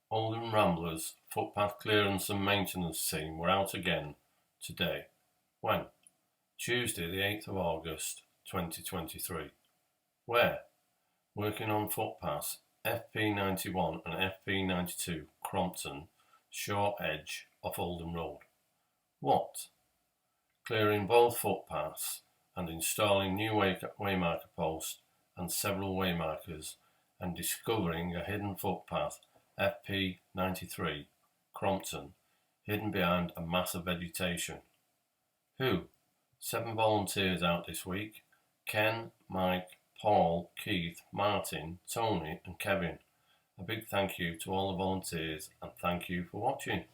Oldham Ramblers footpath clearance and maintenance team were out again today. When? Tuesday the 8th of August 2023. Where? Working on footpaths FP91 and FP92 Crompton, short edge off Oldham Road. What? Clearing both footpaths and installing new waymarker posts and several waymarkers and discovering a hidden footpath FP93 Crompton hidden behind a mass of vegetation. Who? 7 volunteers out this week. Ken, Mike, Paul, Keith, Martin, Tony and Kevin. A big thank you to all the volunteers and thank you for watching.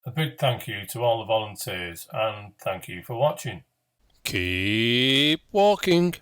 A big thank you to all the volunteers and thank you for watching. Keep walking.